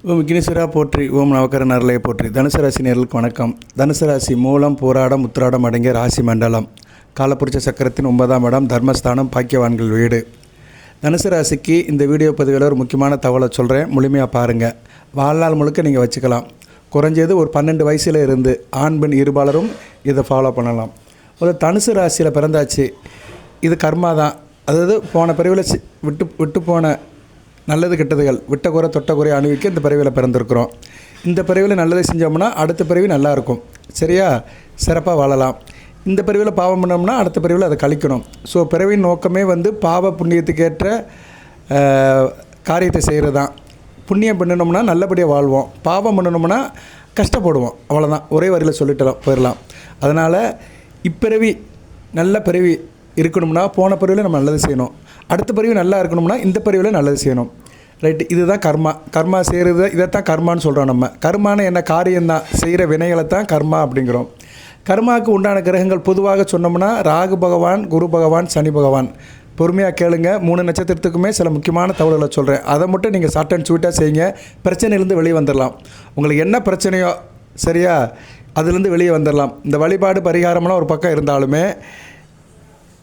ஓம் விக்னேஸ்வரா போற்றி, ஓம் நவக்கர நரலையை போற்றி. தனுசு ராசி நேயர்களுக்கு வணக்கம். தனுசு ராசி மூலம், போராடம், உத்திராடம் அடங்கிய ராசி மண்டலம். காலப்புருஷ சக்கரத்தின் 9ஆம் இடம், தர்மஸ்தானம், பாக்கியவான்கள் வீடு. தனுசு ராசிக்கு இந்த வீடியோ பதிவில் ஒரு முக்கியமான தகவலை சொல்கிறேன், முழுமையாக பாருங்கள். வாழ்நாள் முழுக்க நீங்கள் வச்சுக்கலாம். குறைஞ்சது ஒரு 12 வயசில் இருந்து ஆண் பெண் இருபாலரும் இதை ஃபாலோ பண்ணலாம். ஒரு தனுசு ராசியில் பிறந்தாச்சு, இது கர்மா தான். அதாவது போன பிரிவில் விட்டு போன நல்லது கெட்டதுகள் விட்ட குறை தொட்ட குறை அணிவிக்க இந்த பிறவியில் பிறந்திருக்கிறோம். இந்த பிறவியில் நல்லது செஞ்சோம்னா அடுத்த பிறவி நல்லாயிருக்கும், சரியா? சிறப்பாக வாழலாம். இந்த பிறவியில் பாவம் பண்ணோம்னா அடுத்த பிறவியில் அதை கழிக்கணும். ஸோ பிறவின் நோக்கமே பாவ புண்ணியத்துக்கேற்ற காரியத்தை செய்கிறது தான். புண்ணியம் பண்ணணும்னா நல்லபடியாக வாழ்வோம், பாவம் பண்ணணும்னா கஷ்டப்படுவோம், அவ்வளோதான். ஒரே வரியில் சொல்லிட்டு போயிடலாம். அதனால் இப்பிறவி நல்ல பிறவி இருக்கணும்னா போன பிறவியில் நம்ம நல்லது செய்யணும், அடுத்த பிறவி நல்லா இருக்கணும்னா இந்த பிறவியில் நல்லது செய்யணும், ரைட்டு? இதுதான் கர்மா. கர்மா செய்கிறது இதைத்தான் கர்மான்னு சொல்கிறோம். நம்ம கர்மான்னு என்ன காரியம்தான், செய்கிற வினைகளை தான் கர்மா அப்படிங்கிறோம். கர்மாவுக்கு உண்டான கிரகங்கள் பொதுவாக சொன்னோம்னா ராகு பகவான், குரு பகவான், சனி பகவான். பொறுமையாக கேளுங்க. 3 நட்சத்திரத்துக்குமே சில முக்கியமான தகவல்களை சொல்கிறேன். அதை மட்டும் நீங்கள் ஷார்ட் அண்ட் ஸ்வீட்டாக செய்யுங்க, பிரச்சனையிலேருந்து வெளியே வந்துடலாம். உங்களுக்கு என்ன பிரச்சனையோ, சரியா, அதுலேருந்து வெளியே வந்துடலாம். இந்த வழிபாடு பரிகாரம்லாம் ஒரு பக்கம் இருந்தாலுமே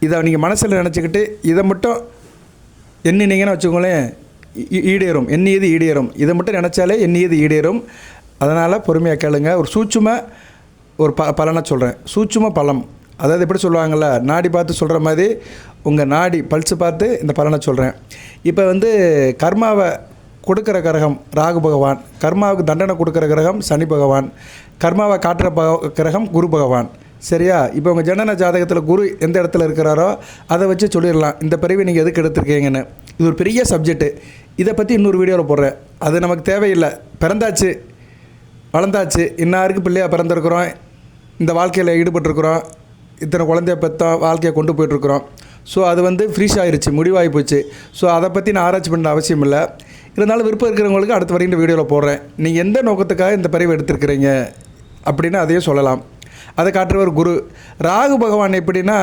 இதை நீங்கள் மனசில் நினச்சிக்கிட்டு இதை மட்டும் எண்ணினீங்கன்னு வச்சுக்கோங்களேன், ஈடேறும். எண்ணியது ஈடேறும். இதை மட்டும் நினச்சாலே எண்ணியது ஈடேறும். அதனால் பொறுமையாக கேளுங்க. ஒரு சூட்சும ஒரு பலனை சொல்கிறேன். சூட்சும பலம், அதாவது எப்படி சொல்லுவாங்கள்ல, நாடி பார்த்து சொல்கிற மாதிரி உங்கள் நாடி பல்ஸு பார்த்து இந்த பலனை சொல்கிறேன். இப்போ கர்மாவை கொடுக்குற கிரகம் ராகு பகவான், கர்மாவுக்கு தண்டனை கொடுக்குற கிரகம் சனி பகவான், கர்மாவை காட்டுற கிரகம் குரு பகவான், சரியா? இப்போ உங்கள் ஜனன ஜாதகத்தில் குரு எந்த இடத்துல இருக்கிறாரோ அதை வச்சு சொல்லிடலாம் இந்த பிறவி நீங்கள் எதுக்கு எடுத்துருக்கீங்கன்னு. இது ஒரு பெரிய சப்ஜெக்ட்டு. இதை பற்றி இன்னொரு வீடியோவில் போடுறேன். அது நமக்கு தேவையில்லை. பிறந்தாச்சு, வளர்ந்தாச்சு, இன்னாருக்கு பிள்ளையாக பிறந்திருக்கிறோம், இந்த வாழ்க்கையில் ஈடுபட்டிருக்கிறோம், இத்தனை குழந்தைய பெற்றோம், வாழ்க்கையை கொண்டு போயிட்டுருக்குறோம். ஸோ அது ஃப்ரீஸ் ஆகிடுச்சு, முடிவாகி போச்சு. ஸோ அதை பற்றி நான் ஆராய்ச்சி பண்ண அவசியம் இல்லை. இருந்தாலும் விருப்பம் இருக்கிறவங்களுக்கு அடுத்த வரைக்கும் இந்த வீடியோவில் போடுறேன். நீங்கள் எந்த நோக்கத்துக்காக இந்த பிறவி எடுத்துருக்கிறீங்க அப்படின்னு அதையும் சொல்லலாம். அதை காட்டுறவர் குரு. ராகு பகவான் எப்படின்னா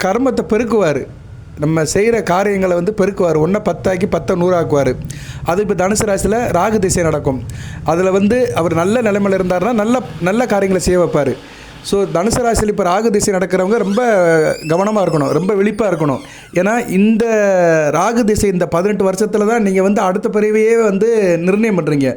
கர்மத்தை பெருக்குவார், நம்ம செய்கிற காரியங்களை பெருக்குவார். 1 10 100 ஆக்குவார். அது இப்போ தனுசு ராசியில் ராகு திசை நடக்கும். அதில் அவர் நல்ல நிலைமையில் இருந்தார்னா நல்ல காரியங்களை செய்ய வைப்பார். ஸோ தனுசு ராசியில் இப்போ ராகு திசை நடக்கிறவங்க ரொம்ப கவனமாக இருக்கணும், ரொம்ப விழிப்பாக இருக்கணும். ஏன்னா இந்த ராகு திசை இந்த 18 வருஷத்தில் தான் நீங்கள் அடுத்த பிறவியே நிர்ணயம் பண்ணுறீங்க.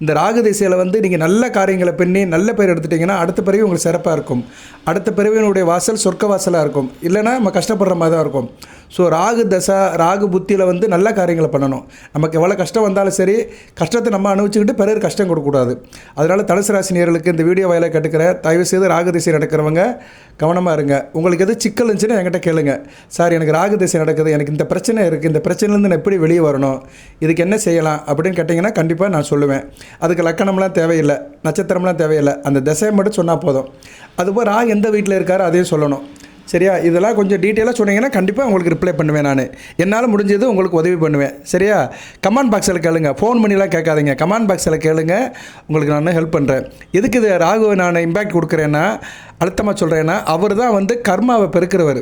இந்த ராகு திசையில் நீங்கள் நல்ல காரியங்களை பண்ணி நல்ல பேர் எடுத்துட்டிங்கன்னா அடுத்த பிறவி உங்களுக்கு சிறப்பாக இருக்கும். அடுத்த பிறவியினுடைய வாசல் சொர்க்க வாசலாக இருக்கும், இல்லைனா நம்ம கஷ்டப்படுற மாதிரி தான் இருக்கும். ஸோ ராகு தசா ராகு புத்தியில் நல்ல காரியங்களை பண்ணணும். நமக்கு எவ்வளோ கஷ்டம் வந்தாலும் சரி, கஷ்டத்தை நம்ம அனுபவிச்சுக்கிட்டு பிறகு கஷ்டம் கொடுக்கக்கூடாது. அதனால் தனுசு ராசி நேயர்களுக்கு இந்த வீடியோ வாயிலாக கேட்டுக்கிறேன். தயவுசெய்து ராகு திசை நடக்கிறவங்க கவனமாக இருங்க. உங்களுக்கு எது சிக்கல் இருந்துச்சுன்னா என்கிட்ட கேளுங்க. சார், எனக்கு ராகு திசை நடக்குது, எனக்கு இந்த பிரச்சனை இருக்குது, இந்த பிரச்சனைலேருந்து நான் எப்படி வெளியே வரணும், இதுக்கு என்ன செய்யலாம் அப்படின்னு கேட்டிங்கன்னா கண்டிப்பாக நான் சொல்லுவேன். அதுக்கு லக்கணம்லாம் தேவையில்லை, நட்சத்திரம்லாம் தேவையில்லை, அந்த திசையை மட்டும் சொன்னால் போதும். அதுபோல் ராகு எந்த வீட்டில் இருக்காரோ அதையும் சொல்லணும், சரியா? இதெல்லாம் கொஞ்சம் டீட்டெயிலாக சொன்னீங்கன்னா கண்டிப்பாக உங்களுக்கு ரிப்ளை பண்ணுவேன். நான் என்னால் முடிஞ்சது உங்களுக்கு உதவி பண்ணுவேன், சரியா? கமெண்ட் பாக்ஸில் கேளுங்க, ஃபோன் பண்ணிலாம் கேட்காதீங்க, கமெண்ட் பாக்ஸில் கேளுங்க, உங்களுக்கு நான் ஹெல்ப் பண்ணுறேன். எதுக்கு இது ராகுவை நான் இம்பேக்ட் கொடுக்குறேன்னா, அழுத்தமாக சொல்கிறேன்னா, அவர் தான் கர்மாவை பெருக்கிறவர்,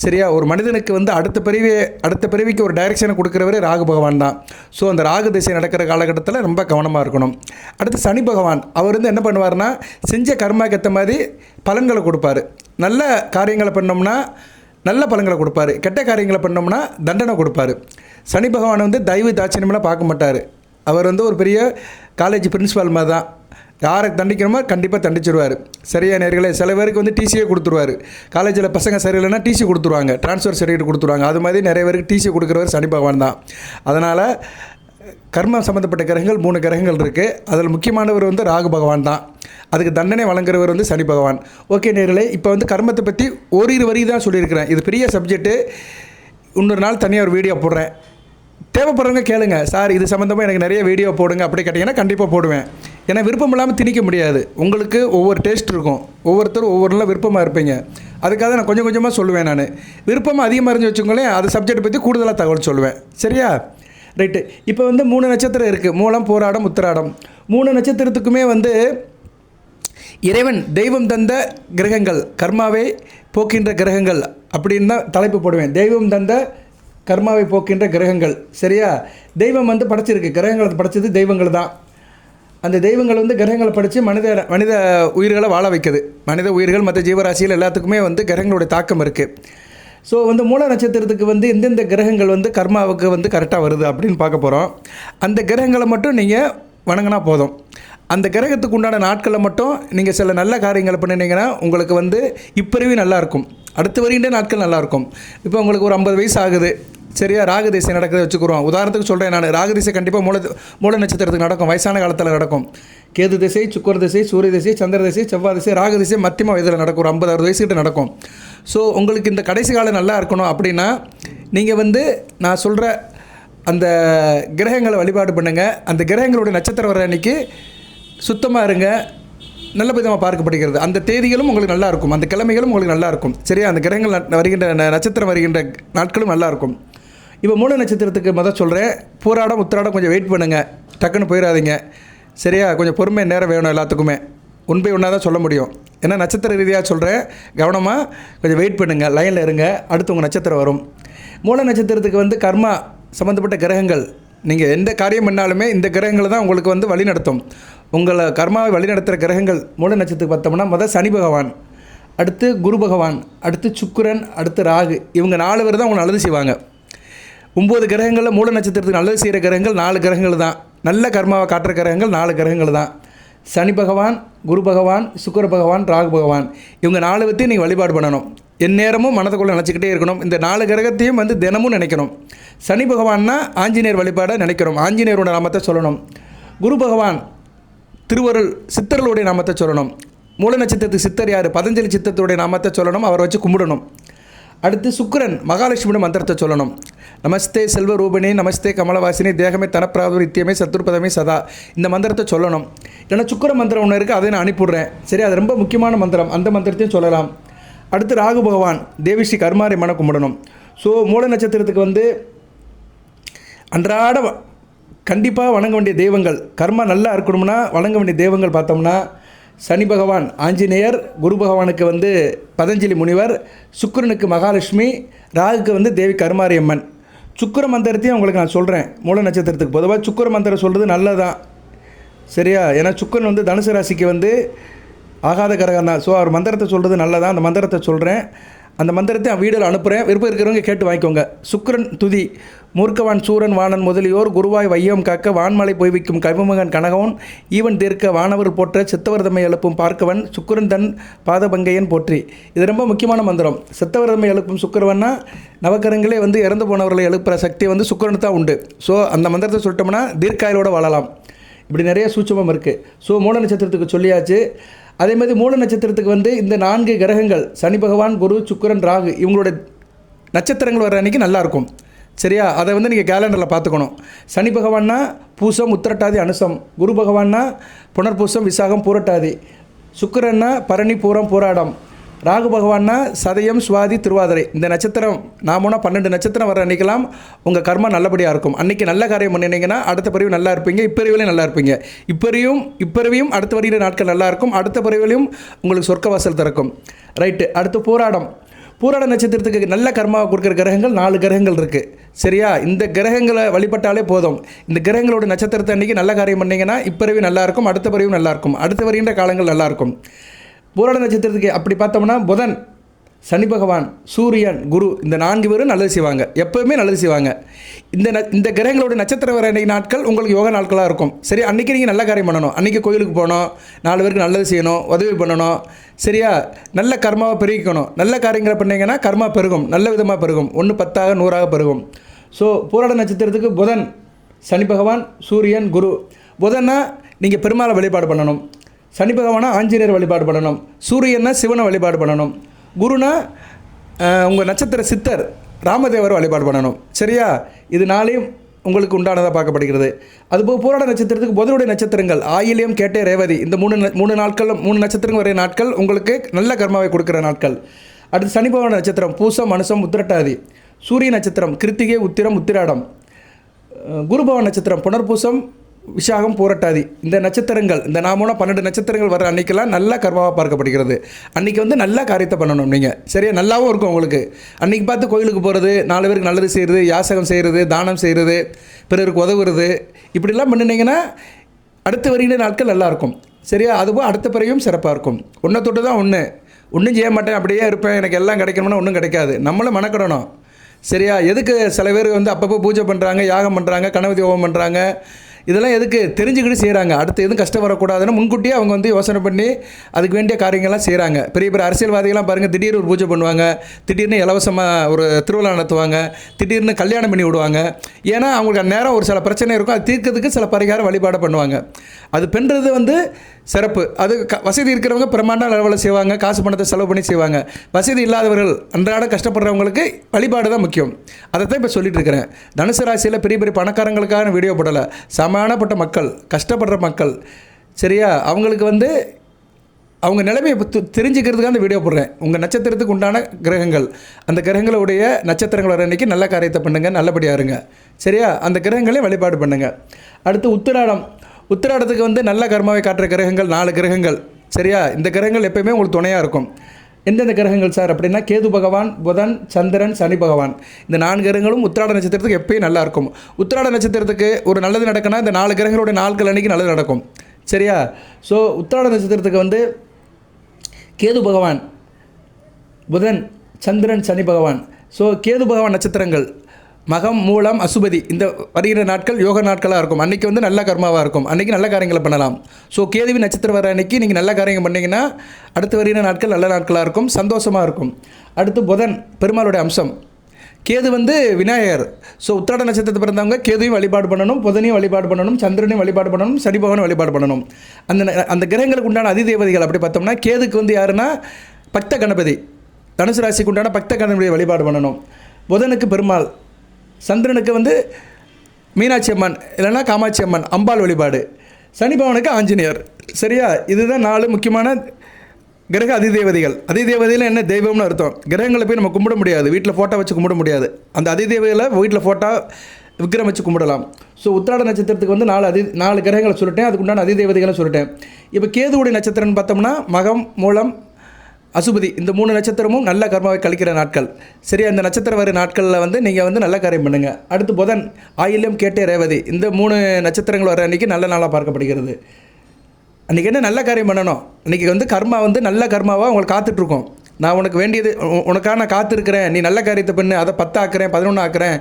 சரியா? ஒரு மனிதனுக்கு அடுத்த பிறவிக்கு ஒரு டைரெக்ஷனை கொடுக்குறவரே ராகு பகவான் தான். ஸோ அந்த ராகு திசை நடக்கிற காலகட்டத்தில் ரொம்ப கவனமாக இருக்கணும். அடுத்து சனி பகவான், அவர் என்ன பண்ணுவார்னா, செஞ்ச கர்மாக்கு ஏற்ற மாதிரி பலன்களை கொடுப்பார். நல்ல காரியங்களை பண்ணோம்னா நல்ல பலன்களை கொடுப்பாரு, கெட்ட காரியங்களை பண்ணோம்னா தண்டனை கொடுப்பாரு. சனி பகவான் தயவு தாட்சியமெல்லாம் பார்க்க மாட்டார். அவர் ஒரு பெரிய காலேஜ் பிரின்ஸிபால் மாதிரி தான். யாரை தண்டிக்கணுமோ கண்டிப்பாக தண்டிச்சிடுவார், சரியா நேர்களே? சில பேருக்கு டிசியே கொடுத்துருவார். காலேஜில் பசங்க சரியில்லைன்னா டிசி கொடுத்துருவாங்க, ட்ரான்ஸ்ஃபர் சர்டிஃபிகேட் கொடுத்துருவாங்க. அது மாதிரி நிறைய பேருக்கு டிசி கொடுக்குறவர் சனி பகவான் தான். அதனால் கர்மம் சம்மந்தப்பட்ட கிரகங்கள் 3 கிரகங்கள் இருக்குது. அதில் முக்கியமானவர் ராகு பகவான் தான். அதுக்கு தண்டனை வழங்குறவர் சனி பகவான். ஓகே நேர்களே, இப்போ கர்மத்தை பற்றி ஓரிரு வரி தான் சொல்லியிருக்கிறேன். இது பெரிய சப்ஜெக்ட்டு, இன்னொரு நாள் தனியாக ஒரு வீடியோ போடுறேன். தேவைப்படுறவங்க கேளுங்க, சார் இது சம்மந்தமாக எனக்கு நிறைய வீடியோ போடுங்க அப்படி கேட்டிங்கன்னா கண்டிப்பாக போடுவேன். ஏன்னா விருப்பம் இல்லாமல் திணிக்க முடியாது. உங்களுக்கு ஒவ்வொரு டேஸ்ட் இருக்கும், ஒவ்வொருத்தரும் ஒவ்வொருலாம் விருப்பமாக இருப்பீங்க. அதுக்காக நான் கொஞ்சம் கொஞ்சமாக சொல்லுவேன். நான் விருப்பமாக அதிகமாக இருந்து வச்சுக்கோங்களேன், அது சப்ஜெக்ட் பற்றி கூடுதலாக தகவல் சொல்லுவேன், சரியா? ரைட்டு. இப்போ 3 நட்சத்திரம் இருக்குது, மூலம், போராடம், உத்திராடம். 3 நட்சத்திரத்துக்குமே இறைவன் தெய்வம் தந்த கிரகங்கள், கர்மாவை போக்கின்ற கிரகங்கள் அப்படின்னு தான் தலைப்பு போடுவேன். தெய்வம் தந்த கர்மாவை போக்கின்ற கிரகங்கள். சரியா? தெய்வம் வந்து படைச்சிருக்கு, கிரகங்களை படைச்சது தெய்வங்கள் தான். அந்த தெய்வங்கள் வந்து கிரகங்களை படித்து மனித உயிர்களை வாழ வைக்குது. மனித உயிர்கள் மற்ற ஜீவராசிகள் எல்லாத்துக்குமே வந்து கிரகங்களுடைய தாக்கம் இருக்குது. ஸோ வந்து மூல நட்சத்திரத்துக்கு வந்து எந்தெந்த கிரகங்கள் வந்து கர்மாவுக்கு வந்து கரெக்டாக வருது அப்படின்னு பார்க்க போகிறோம். அந்த கிரகங்களை மட்டும் நீங்கள் வணங்கினா போதும். அந்த கிரகத்துக்கு உண்டான நாட்களில் மட்டும் நீங்கள் சில நல்ல காரியங்களை பண்ணினீங்கன்னா உங்களுக்கு வந்து இப்பிறவி நல்லாயிருக்கும், அடுத்து வருகின்ற நாட்கள் நல்லாயிருக்கும். இப்போ உங்களுக்கு ஒரு 50 வயசு ஆகுது, சரியா? ராகு திசை நடக்கிறத வச்சுக்கிறோம். உதாரணத்துக்கு சொல்கிறேன் நான், ராகு திசை கண்டிப்பாக மூல நட்சத்திரத்துக்கு நடக்கும், வயசான காலத்தில் நடக்கும். கேது திசை, சுக்கர திசை, சூரிய திசை, சந்திர திசை, செவ்வாய் திசை, ராகு திசை மத்தியம வயதில் நடக்கும், ஒரு 50-60 வயசுக்கிட்ட நடக்கும். ஸோ உங்களுக்கு இந்த கடைசி காலம் நல்லா இருக்கணும் அப்படின்னா நீங்கள் வந்து நான் சொல்கிற அந்த கிரகங்களை வழிபாடு பண்ணுங்கள். அந்த கிரகங்களுடைய நட்சத்திரம் வர அன்றைக்கி சுத்தமாக இருங்க, நல்ல விதமாக பார்க்கப்படுகிறது. அந்த தேதிகளும் உங்களுக்கு நல்லாயிருக்கும், அந்த கிழமைகளும் உங்களுக்கு நல்லாயிருக்கும். சரியா? அந்த கிரகங்கள் வருகின்ற நட்சத்திரம் வருகின்ற நாட்களும் நல்லாயிருக்கும். இப்போ மூல நட்சத்திரத்துக்கு சொல்கிறேன், பூராடம் உத்திராடம் கொஞ்சம் வெயிட் பண்ணுங்கள், டக்குன்னு போயிடாதீங்க. சரியா? கொஞ்சம் பொறுமை நேரம் வேணும் எல்லாத்துக்குமே. உண்மை ஒன்றா தான் சொல்ல முடியும். ஏன்னா நட்சத்திர ரீதியாக சொல்கிறேன், கவனமாக கொஞ்சம் வெயிட் பண்ணுங்கள், லைனில் இருங்க, அடுத்து உங்கள் நட்சத்திரம் வரும். மூல நட்சத்திரத்துக்கு வந்து கர்மா சம்மந்தப்பட்ட கிரகங்கள், நீங்கள் எந்த காரியம் பண்ணாலுமே இந்த கிரகங்களை தான் உங்களுக்கு வந்து வழி நடத்தும். உங்களை கர்மாவை வழிநடத்துகிற கிரகங்கள் மூல நட்சத்திரத்துக்கு பார்த்தோம்னா சனி பகவான், அடுத்து குரு பகவான், அடுத்து சுக்கிரன், அடுத்து ராகு. இவங்க 4 பேர் தான் உங்களை நல்லது செய்வாங்க. 9 கிரகங்களில் மூல நட்சத்திரத்துக்கு நல்லது செய்கிற கிரகங்கள் 4 கிரகங்கள் தான். நல்ல கர்மாவை காட்டுற கிரகங்கள் 4 கிரகங்கள் தான். சனி பகவான், குரு பகவான், சுக்கிர பகவான், ராகு பகவான். இவங்க 4 பேர்த்தையும் நீங்கள் வழிபாடு பண்ணணும். எந்நேரமும் மனதுக்குள்ளே நினச்சிக்கிட்டே இருக்கணும். இந்த 4 கிரகத்தையும் வந்து தினமும் நினைக்கணும். சனி பகவான்னா ஆஞ்சநேயர் வழிபாடை நினைக்கணும், ஆஞ்சநேயரோட நாமத்தை சொல்லணும். குரு பகவான் திருவருள் சித்தர்களுடைய நாமத்தை சொல்லணும். மூல நட்சத்திரத்துக்கு சித்தர் யார்? பதஞ்சலி சித்தத்துடைய நாமத்தை சொல்லணும், அவரை வச்சு கும்பிடணும். அடுத்து சுக்கிரன் மகாலட்சுமியோட மந்திரத்தை சொல்லணும். நமஸ்தே செல்வ ரூபிணி, நமஸ்தே கமலவாசினி, தேகமே தனப்பிராது நித்தியமே சத்துருபதமே சதா. இந்த மந்திரத்தை சொல்லணும். இல்லைன்னா சுக்கிர மந்திரம் ஒன்று இருக்குது, அதை நான் அனுப்பிவிட்றேன். சரி, அது ரொம்ப முக்கியமான மந்திரம், அந்த மந்திரத்தையும் சொல்லலாம். அடுத்து ராகு பகவான் தேவிஸ்ரீ கர்மாரி மன கும்பிடணும். ஸோ மூல நட்சத்திரத்துக்கு வந்து அன்றாட கண்டிப்பாக வணங்க வேண்டிய தெய்வங்கள், கர்மா நல்லா இருக்கணும்னா வணங்க வேண்டிய தெய்வங்கள் பார்த்தோம்னா சனி பகவான் ஆஞ்சநேயர், குரு பகவானுக்கு வந்து பதஞ்சலி முனிவர், சுக்கிரனுக்கு மகாலட்சுமி, ராகுக்கு வந்து தேவி கருமாரி அம்மன். சுக்கிர மந்திரத்தையும் உங்களுக்கு நான் சொல்கிறேன். மூல நட்சத்திரத்துக்கு பொதுவாக சுக்கிர மந்திரம் சொல்கிறது நல்லதான். சரியா? ஏன்னா சுக்கிரன் வந்து தனுசு ராசிக்கு வந்து ஆகாத கிரகம் தான். ஸோ அவர் மந்திரத்தை சொல்கிறது நல்லதான். அந்த மந்திரத்தை சொல்கிறேன். அந்த மந்திரத்தை வீடியோவில் அனுப்புகிறேன், விருப்பம் இருக்கிறவங்க கேட்டு வாங்கிக்கோங்க. சுக்கிரன் துதி. மூர்க்கவான் சூரன் வாணன் முதலியோர் குருவாய் வையம் காக்க வான்மலை பொய்விக்கும் கவிமகன் கனகவன் ஈவன் தீர்க்க வானவர் போற்ற சித்தவர்தமை எழுப்பும் பார்க்கவன் சுக்கிரன் தன் பாதபங்கையன் போற்றி. இது ரொம்ப முக்கியமான மந்திரம். சித்தவர்தமை எழுப்பும் சுக்கிரவன்னா நவக்கரங்களே வந்து இறந்து போனவர்களை எழுப்புகிற சக்தி வந்து சுக்கிரனுக்கு தான் உண்டு. ஸோ அந்த மந்திரத்தை சொல்லிட்டோம்னா தீர்க்காயலோடு வாழலாம். இப்படி நிறைய சூட்சமம் இருக்குது. ஸோ மூல நட்சத்திரத்துக்கு சொல்லியாச்சு. அதே மாதிரி மூல நட்சத்திரத்துக்கு வந்து இந்த 4 கிரகங்கள் சனி பகவான், குரு, சுக்கிரன், ராகு இவங்களோட நட்சத்திரங்கள் வர அன்றைக்கி நல்லாயிருக்கும். சரியா? அதை வந்து நீங்கள் கேலண்டரில் பார்த்துக்கணும். சனி பகவான்னா பூசம், உத்திரட்டாதி, அனுசம். குரு பகவான்னா புனர்பூசம், விசாகம், பூரட்டாதி. சுக்கிரன்னா பரணி, பூரம், பூராடம். ராகு பகவான்னா சதயம், சுவாதி, திருவாதிரை. இந்த நட்சத்திரம் நாமனா 12 நட்சத்திரம் வர அன்றைக்கெல்லாம் உங்கள் கர்மா நல்லபடியாக இருக்கும். அன்றைக்கி நல்ல காரியம் பண்ணினீங்கன்னா அடுத்த பிறவி நல்லா இருப்பீங்க, இப்பிறவிலையும் நல்லா இருப்பீங்க. இப்பிறவியும் அடுத்த வருகிற நாட்கள் நல்லாயிருக்கும். அடுத்த பிறவிலையும் உங்களுக்கு சொர்க்கவாசல் திறக்கும். ரைட்டு. அடுத்து பூராட நட்சத்திரத்துக்கு நல்ல கர்மாவை கொடுக்குற கிரகங்கள் 4 கிரகங்கள் இருக்குது. சரியா? இந்த கிரகங்களை வழிபட்டாலே போதும். இந்த கிரகங்களோட நட்சத்திரத்தை அன்றைக்கி நல்ல காரியம் பண்ணிங்கன்னா இப்பிறவி நல்லாயிருக்கும், அடுத்த பிறவியும் நல்லாயிருக்கும், அடுத்த வருகின்ற காலங்கள் நல்லாயிருக்கும். பூராட நட்சத்திரத்துக்கு அப்படி பார்த்தோம்னா புதன், சனி பகவான், சூரியன், குரு இந்த 4 பேரும் நல்லது செய்வாங்க, எப்போவுமே நல்லது செய்வாங்க. இந்த கிரகங்களோட நட்சத்திரம் வர அன்றைக்கி நாட்கள் உங்களுக்கு யோகா நாட்களாக இருக்கும். சரி, அன்றைக்கி நீங்கள் நல்ல காரியம் பண்ணணும். அன்றைக்கி கோயிலுக்கு போகணும், 4 பேருக்கு நல்லது செய்யணும், உதவி பண்ணணும். சரியா? நல்ல கர்மாவை பெருகிக்கணும். நல்ல காரியங்களை பண்ணிங்கன்னா கர்மா பெருகும், நல்ல விதமாக பெருகும். 1 10ஆக 100ஆக பெருகும். ஸோ பூராட நட்சத்திரத்துக்கு புதன், சனி பகவான், சூரியன், குரு. புதன்னா நீங்கள் பெருமாளை வழிபாடு பண்ணணும். சனி பகவானா ஆஞ்சநேயர் வழிபாடு பண்ணணும். சூரியன்னா சிவனை வழிபாடு பண்ணணும். குருனா உங்கள் நட்சத்திர சித்தர் ராமதேவர் வழிபாடு பண்ணணும். சரியா? இது 4 உங்களுக்கு உண்டானதாக பார்க்கப்படுகிறது. அதுபோல் பூராட நட்சத்திரத்துக்கு புதனுடைய நட்சத்திரங்கள் ஆயில்யம், கேட்டை, ரேவதி. இந்த 3 நாட்கள் 3 நட்சத்திரங்கள் வரைய நாட்கள் உங்களுக்கு நல்ல கர்மாவை கொடுக்குற நாட்கள். அடுத்து சனி பகவான் நட்சத்திரம் பூசம், அனுசம், உத்திரட்டாதி. சூரிய நட்சத்திரம் கிருத்திகை, உத்திரம், உத்திராடம். குரு பகவான் நட்சத்திரம் புனர்பூசம், விசாகம் பூரட்டாதி இந்த நட்சத்திரங்கள், இந்த நாமூல 12 நட்சத்திரங்கள் வர அன்றைக்கெல்லாம் நல்லா கர்மாவாக பார்க்கப்படுகிறது. அன்றைக்கி வந்து நல்ல காரியத்தை பண்ணணும் நீங்கள். சரியா, நல்லாவும் இருக்கும் உங்களுக்கு. அன்றைக்கி பார்த்து கோயிலுக்கு போகிறது, 4 பேருக்கு நல்லது செய்கிறது, யாசகம் செய்கிறது, தானம் செய்கிறது, பிறருக்கு உதவுறது, இப்படிலாம் பண்ணினீங்கன்னா அடுத்த வருகிற நாட்கள் நல்லாயிருக்கும். சரியா, அதுபோல் அடுத்த பிறவையும் சிறப்பாக இருக்கும். ஒன்றை தொட்டு தான் ஒன்றும் செய்ய மாட்டேன் அப்படியே இருப்பேன், எனக்கு எல்லாம் கிடைக்கணும்னா ஒன்றும் கிடைக்காது. நம்மளும் மனக்கடணும். சரியா, எதுக்கு சில பேர் வந்து அப்பப்போ பூஜை பண்ணுறாங்க, யாகம் பண்ணுறாங்க, கணபதி ஹோமம் பண்ணுறாங்க, இதெல்லாம் எதுக்கு தெரிஞ்சுக்கிட்டு செய்கிறாங்க. அடுத்து எதுவும் கஷ்டம் வரக்கூடாதுன்னு முன்கூட்டியே அவங்க வந்து யோசனை பண்ணி அதுக்கு வேண்டிய காரியங்கள்லாம் செய்கிறாங்க. பெரிய பெரிய அரசியல்வாதிகள்லாம் பாருங்கள், திடீர்னு ஒரு பூஜை பண்ணுவாங்க, திடீர்னு இலவசமாக ஒரு திருவிழா நடத்துவாங்க, திடீர்னு கல்யாணம் பண்ணி விடுவாங்க. ஏன்னா அவங்களுக்கு அந்நேரம் ஒரு சில பிரச்சனை இருக்கும், அது தீர்க்கிறதுக்கு சில பரிகார வழிபாடு பண்ணுவாங்க. அது பண்ணுறது வந்து சிறப்பு. அது வசதி இருக்கிறவங்க பிரமாண்ட அளவில் செய்வாங்க, காசு பணத்தை செலவு பண்ணி செய்வாங்க. வசதி இல்லாதவர்கள் அன்றாட கஷ்டப்படுறவங்களுக்கு வழிபாடு தான் முக்கியம். அதை தான் இப்போ சொல்லிட்டு இருக்கிறேன். தனுசு ராசியில் பெரிய பெரிய பணக்காரங்களுக்கான வீடியோ போடலை, சமானப்பட்ட மக்கள், கஷ்டப்படுற மக்கள், சரியா, அவங்களுக்கு வந்து அவங்க நிலைமையை தெரிஞ்சுக்கிறதுக்காக அந்த வீடியோ போடுறேன். உங்கள் நட்சத்திரத்துக்கு உண்டான கிரகங்கள், அந்த கிரகங்களுடைய நட்சத்திரங்கள் வர அன்றைக்கி நல்ல காரியத்தை பண்ணுங்கள், நல்லபடியாக இருங்க. சரியா, அந்த கிரகங்களையும் வழிபாடு பண்ணுங்கள். அடுத்து உத்திராடத்துக்கு வந்து நல்ல கர்மாவை காட்டுற கிரகங்கள் 4 கிரகங்கள். சரியா, இந்த கிரகங்கள் எப்போயுமே உங்களுக்கு துணையாக இருக்கும். எந்தெந்த கிரகங்கள் சார் அப்படின்னா, கேது பகவான், புதன், சந்திரன், சனி பகவான். இந்த 4 கிரகங்களும் உத்திராட நட்சத்திரத்துக்கு எப்பயும் நல்லா இருக்கும். உத்திராட நட்சத்திரத்துக்கு ஒரு நல்லது நடக்குன்னா இந்த 4 கிரகங்களுடைய நாட்கள் அன்றைக்கி நல்லது நடக்கும். சரியா, ஸோ உத்திராட நட்சத்திரத்துக்கு வந்து கேது பகவான், புதன், சந்திரன், சனி பகவான். ஸோ கேது பகவான் நட்சத்திரங்கள் மகம், மூலம், அசுபதி இந்த வருகிற நாட்கள் யோக நாட்களாக இருக்கும். அன்றைக்கி வந்து நல்ல கர்மாவாக இருக்கும், அன்றைக்கி நல்ல காரியங்களை பண்ணலாம். ஸோ கேதுவின் நட்சத்திரம் வர அன்றைக்கி நீங்கள் நல்ல காரியம் பண்ணிங்கன்னா அடுத்து வருகிற நாட்கள் நல்ல நாட்களாக இருக்கும், சந்தோஷமாக இருக்கும். அடுத்து புதன், பெருமாளுடைய அம்சம். கேது வந்து விநாயகர். ஸோ உத்திராட நட்சத்திரத்தை பிறந்தவங்க கேதுவையும் வழிபாடு பண்ணணும், புதனையும் வழிபாடு பண்ணணும், சந்திரனையும் வழிபாடு பண்ணணும், சனி பகவானும் வழிபாடு பண்ணணும். அந்த கிரகங்களுக்கு உண்டான அதிதேவதைகள் அப்படி பார்த்தோம்னா, கேதுக்கு வந்து யாருன்னா பக்த கணபதி, தனுசு ராசிக்கு உண்டான பக்த கணபதியை வழிபாடு பண்ணணும். புதனுக்கு பெருமாள், சந்திரனுக்கு வந்து மீனாட்சி அம்மன் இல்லைன்னா காமாட்சி அம்மன் அம்பாள் வழிபாடு, சனி பகவானுக்கு ஆஞ்சநேயர். சரியா, இதுதான் 4 முக்கியமான கிரக அதிதேவதைகள். அதிதேவதையில் என்ன தெய்வம்னு அர்த்தம். கிரகங்களை போய் நம்ம கும்பிட முடியாது, வீட்டில் ஃபோட்டோ வச்சு கும்பிட முடியாது. அந்த அதிதேவதைகளை வீட்டில் ஃபோட்டோ விக்கிரம் வச்சு கும்பிடலாம். ஸோ உத்திராட நட்சத்திரத்துக்கு வந்து 4 கிரகங்களை சொல்லிட்டேன், அதுக்குண்டான அதிதேவதைகளை சொல்லிட்டேன். இப்போ கேதுவுடைய நட்சத்திரம்னு பார்த்தோம்னா மகம், மூலம், அசுபதி இந்த 3 நட்சத்திரமும் நல்ல கர்மாவை கழிக்கிற நாட்கள். சரியா, இந்த நட்சத்திரம் வர நாட்களில் வந்து நீங்கள் வந்து நல்ல காரியம் பண்ணுங்கள். அடுத்து புதன், ஆயில்யம், கேட்டை, ரேவதி இந்த 3 நட்சத்திரங்கள் வர அன்றைக்கி நல்ல நாளாக பார்க்கப்படுகிறது. அன்றைக்கி என்ன நல்ல காரியம் பண்ணணும், அன்றைக்கி வந்து கர்மா வந்து நல்ல கர்மாவாக உங்களுக்கு காத்துட்ருக்கோம். நான் உனக்கு வேண்டியது உனக்காக நான் காத்திருக்கிறேன், நீ நல்ல காரியத்தை பண்ணு, அதை 10 ஆக்குறேன், 11 ஆக்குறேன்,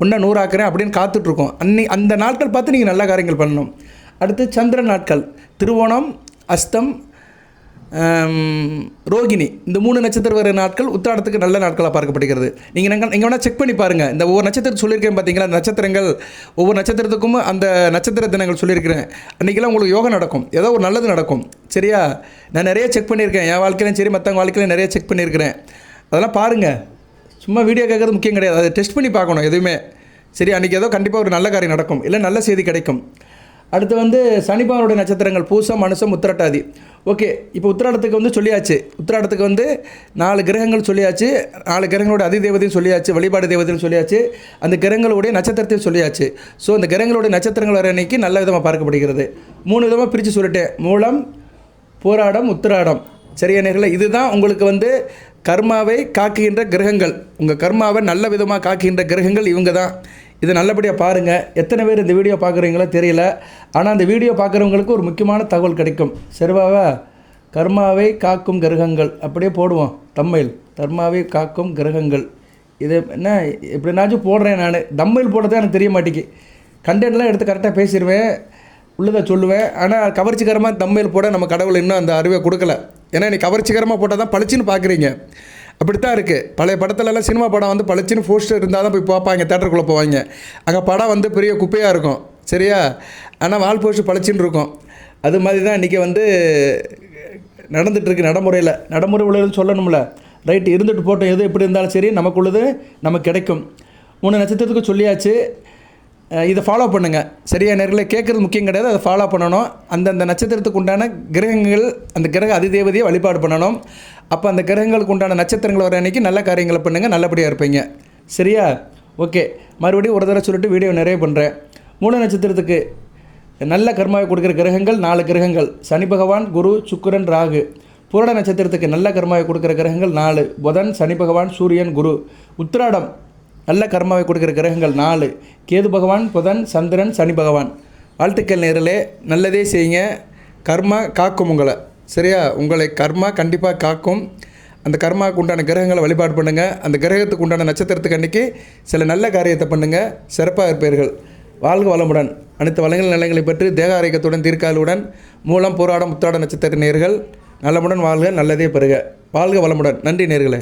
இன்னும் 100 ஆக்குறேன் அப்படின்னு காத்துட்ருக்கோம். அந்த நாட்கள் பார்த்து நீங்கள் நல்ல காரியங்கள் பண்ணணும். அடுத்து சந்திரன் நாட்கள், திருவோணம், அஸ்தம், ரோகிணி இந்த 3 நட்சத்திரம் வர நாட்கள் உத்திராடத்துக்கு நல்ல நாட்களாக பார்க்கப்படுகிறது. நீங்கள் வேணால் செக் பண்ணி பாருங்கள். இந்த ஒவ்வொரு நட்சத்திரத்தை சொல்லியிருக்கேன் பார்த்தீங்களா, அந்த நட்சத்திரங்கள் ஒவ்வொரு நட்சத்திரத்துக்கும் அந்த நட்சத்திர தினங்கள் சொல்லியிருக்கிறேன். அன்றைக்கெல்லாம் உங்களுக்கு யோகம் நடக்கும், ஏதோ ஒரு நல்லது நடக்கும். சரியா, நான் நிறைய செக் பண்ணியிருக்கேன், என் வாழ்க்கையிலும் சரி மற்றவங்க வாழ்க்கையிலும் நிறைய செக் பண்ணியிருக்கிறேன். அதெல்லாம் பாருங்கள். சும்மா வீடியோ கேட்குறது முக்கியம் கிடையாது, அதை டெஸ்ட் பண்ணி பார்க்கணும் எதுவுமே. சரி, அன்றைக்கி ஏதோ கண்டிப்பாக ஒரு நல்ல காரியம் நடக்கும், இல்லை நல்ல செய்தி கிடைக்கும். அடுத்து வந்து சனிபாவனுடைய நட்சத்திரங்கள் பூசம், மனுஷம், உத்திரட்டாதி. ஓகே, இப்போ உத்திராடத்துக்கு வந்து சொல்லியாச்சு. உத்திராடத்துக்கு வந்து 4 கிரகங்கள் சொல்லியாச்சு, 4 கிரகங்களோட அதிதேவதையும் சொல்லியாச்சு, வழிபாடு தேவதையும் சொல்லியாச்சு, அந்த கிரகங்களுடைய நட்சத்திரத்தையும் சொல்லியாச்சு. ஸோ அந்த கிரகங்களுடைய நட்சத்திரங்கள் வர அன்றைக்கி நல்ல விதமாக பார்க்கப்படுகிறது. 3 விதமாக பிரித்து சொல்லிட்டேன், மூலம், போராடம், உத்திராடம். சரியா நேர்களே, இதுதான் உங்களுக்கு வந்து கர்மாவை காக்குகின்ற கிரகங்கள். உங்கள் கர்மாவை நல்ல விதமாக காக்குகின்ற கிரகங்கள் இவங்க தான். இதை நல்லபடியாக பாருங்கள். எத்தனை பேர் இந்த வீடியோ பார்க்குறீங்களோ தெரியல, ஆனால் அந்த வீடியோ பார்க்குறவங்களுக்கு ஒரு முக்கியமான தகவல் கிடைக்கும். சரிவாவா, கர்மாவை காக்கும் கிரகங்கள் அப்படியே போடுவோம் தம்மையில், கர்மாவை காக்கும் கிரகங்கள். இது என்ன எப்படினாச்சும் போடுறேன் நான், தம்மையில் போடுறதே எனக்கு தெரிய மாட்டேங்கி. கண்டென்ட்லாம் எடுத்து கரெக்டாக பேசிடுவேன், உள்ளதை சொல்லுவேன். ஆனால் கவர்ச்சிகரமாக தம்மையில் போட நம்ம கடவுள் இன்னும் அந்த அறிவை கொடுக்கல. ஏன்னா நீ கவர்ச்சிகரமாக போட்டால் தான் பளிச்சுன்னு பார்க்குறீங்க. அப்படித்தான் இருக்குது. பழைய படத்துலலாம் சினிமா படம் வந்து பளிச்சுன்னு போஸ்டர் இருந்தால் தான் போய் பார்ப்பாங்க, தேட்டருக்குள்ளே போவாங்க. அங்கே படம் வந்து பெரிய குப்பையாக இருக்கும். சரியா, ஆனால் வால் போஸ்டர் பளிச்சுன்னு இருக்கும். அது மாதிரி தான் இன்றைக்கி வந்து நடந்துகிட்ருக்கு நடைமுறை உள்ளதுன்னு சொல்லணும்ல. ரைட்டு, இருந்துட்டு போட்டோம், எது எப்படி இருந்தாலும் சரி நமக்குள்ளது நமக்கு கிடைக்கும். 3 நட்சத்திரத்துக்கு சொல்லியாச்சு. இதை ஃபாலோ பண்ணுங்கள். சரியா நேர்களே, கேட்குறது முக்கியம் கிடையாது, அதை ஃபாலோ பண்ணணும். அந்தந்த நட்சத்திரத்துக்கு உண்டான கிரகங்கள், அந்த கிரக அதிதேவதையை வழிபாடு பண்ணணும். அப்போ அந்த கிரகங்களுக்கு உண்டான நட்சத்திரங்கள் வர அன்றைக்கி நல்ல காரியங்களை பண்ணுங்கள், நல்லபடியாக இருப்பீங்க. சரியா, ஓகே. மறுபடியும் ஒரு தடவை சொல்லிட்டு வீடியோ நிறைய பண்ணுறேன். 3 நட்சத்திரத்துக்கு நல்ல கர்மாவை கொடுக்குற கிரகங்கள் 4 கிரகங்கள். சனி பகவான், குரு, சுக்கிரன், ராகு. பூரட நட்சத்திரத்துக்கு நல்ல கர்மாவை கொடுக்குற கிரகங்கள் 4. புதன், சனி பகவான், சூரியன், குரு. உத்திராடம் நல்ல கர்மாவை கொடுக்குற கிரகங்கள் 4. கேது பகவான், புதன், சந்திரன், சனி பகவான். வாழ்த்துக்கள் நேயர்களே, நல்லதே செய்யுங்க. கர்மா காக்கும் உங்களை. சரியா? உங்களை கர்மா கண்டிப்பாக காக்கும். அந்த கர்மாவுக்கு உண்டான கிரகங்களை வழிபாடு பண்ணுங்கள். அந்த கிரகத்துக்கு உண்டான நட்சத்திரத்துக்கு அன்றைக்கி சில நல்ல காரியத்தை பண்ணுங்கள். சிறப்பாக இருப்பீர்கள். வாழ்க வளமுடன். அனைத்து வளங்கள் நிலைகளை பற்றி தேக ஆரோக்கியத்துடன் தீர்க்காலுடன் மூலம் போராடம் உத்திராட நட்சத்திர நேர்கள் நலமுடன் வாழ்க, நல்லதே பெறுக. வாழ்க வளமுடன். நன்றி நேர்களே.